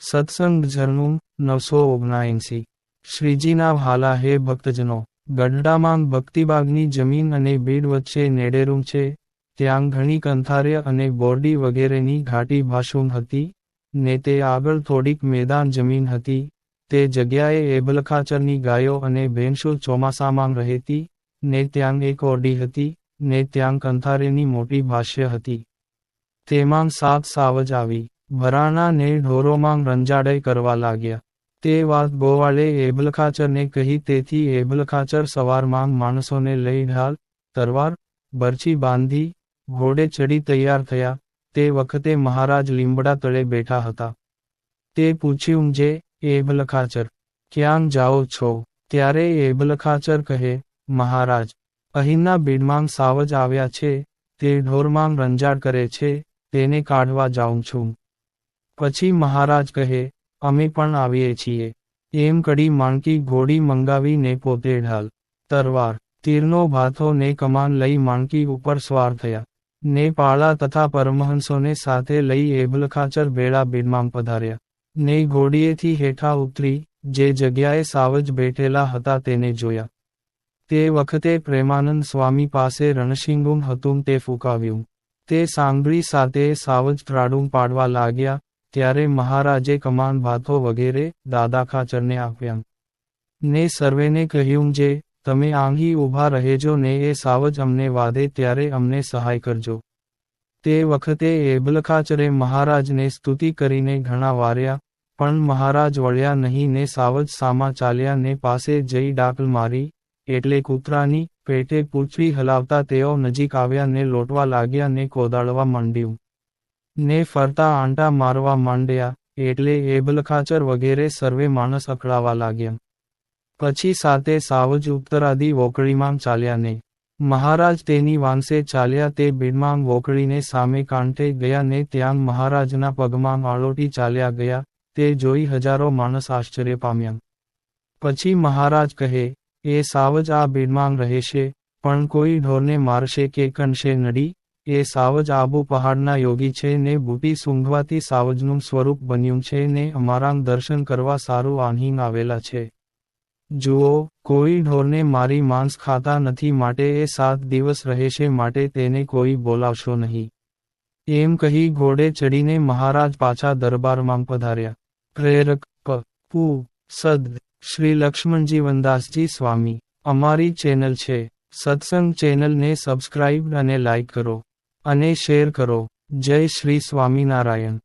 સત્સંગ ઝરણું 979 શ્રીજીના વહાલા હે ભક્તજનો, ગઢડામાં ભક્તિબાગની જમીન અને બીડ વચ્ચે નેડેરું છે, ત્યાં ઘણી કંથાર્ય અને બોરડી વગેરેની ઘાટી ભાષુમ હતી, ને તે આગળ થોડીક મેદાન જમીન હતી. તે જગ્યાએ એબલખાચરની ગાયો અને ભેંસો ચોમાસામાં રહેતી, ને ત્યાં એક ઓરડી હતી, ને ત્યાં કંથારેની મોટી ભાષ્ય હતી. તેમાં 7 સાવજ આવી ભરાણા ને ઢોરોમાં રંજાડાઈ કરવા લાગ્યા. તે વાત ગોવાળે એબલખાચરને કહી, તેથી એબલખાચર સવારમાં માણસોને લઈ ઢાલ, તરવાર, બરછી બાંધી, ઘોડે ચડી તૈયાર થયા. તે વખતે મહારાજ લીમડા તળે બેઠા હતા. તે પૂછ્યું, જે એબલખાચર, ક્યાં જાઓ છો? ત્યારે એબલખાચર કહે, મહારાજ, અહીંના બીડમાં સાવજ આવ્યા છે, તે ઢોરમાં રંજાડ કરે છે, તેને કાઢવા જાઉં છું. પછી મહારાજ કહે, અમે પણ આવીએ છીએ. એમ કડી માણકી ઘોડી મંગાવી ને પોતે ઢાલ, તરવાર, તીરનો ભાથો ને કમાન લઈ માણકી ઉપર સવાર થયા, ને પાળા તથા પરમહંસોને સાથે લઈ એબલખાચર બેડા બીડમાં પધાર્યા, ને ઘોડીએથી હેઠા ઉતરી, જે જગ્યાએ સાવજ બેઠેલા હતા તેને જોયા. તે વખતે પ્રેમાનંદ સ્વામી પાસે રણશિંગું હતું તે ફૂંકાવ્યું. તે સાંભળી સાથે સાવજ ત્રાડું પાડવા લાગ્યા. ત્યારે મહારાજે કમાન ભાથો વગેરે દાદાખાચરને આપ્યા, ને સર્વેને કહ્યું, જે તમે આંગી ઊભા રહેજો ને એ સાવજ અમને વાધે ત્યારે અમને સહાય કરજો. તે વખતે એબલખાચરે મહારાજને સ્તુતિ કરીને ઘણા વાર્યા, પણ મહારાજ વળ્યા નહીં ને સાવજ સામા ચાલ્યા ને પાસે જઈ ડાકલ મારી, એટલે કૂતરાની પેટે પૂંછડી હલાવતા તેઓ નજીક આવ્યા ને લોટવા લાગ્યા ને કોદાળવા માંડ્યું, ને ફરતા આંટા મારવા માંડ્યા, એટલે એબલખાચર વગેરે સર્વે માણસ અકળાવા લાગ્યા. પછી સાતે સાવજ ઉત્તરાદી વોકળીમાં ચાલ્યા ને મહારાજ તેની વાંસે ચાલ્યા. તે બીડમાં વોકળીને સામે કાંઠે ગયા ને ત્યાં મહારાજના પગમાં આળોટી ચાલ્યા ગયા. તે જોઈ હજારો માણસ આશ્ચર્ય પામ્યા. પછી મહારાજ કહે, એ સાવજ આ બીડમાં રહેશે, પણ કોઈ ઢોરને મારશે કે કણશે નડી. એ સાવજ આબુ પહાડના યોગી છે ને બુટી સૂંઘવાથી સાવજનું સ્વરૂપ બન્યું છે ને અમારા દર્શન કરવા સારું અહીં આવેલા છે. જુઓ, કોઈ ઢોરને મારી માંસ ખાતા નથી, માટે એ 7 દિવસ રહેશે, માટે તેને કોઈ બોલાવશો નહીં. એમ કહી ઘોડે ચડીને મહારાજ પાછા દરબારમાં પધાર્યા. પ્રેરક પ. સદ શ્રી લક્ષ્મણજીવનદાસજી સ્વામી. અમારી ચેનલ છે સત્સંગ ચેનલને સબસ્ક્રાઇબ અને લાઇક કરો અને શેર કરો. જય શ્રી સ્વામિનારાયણ.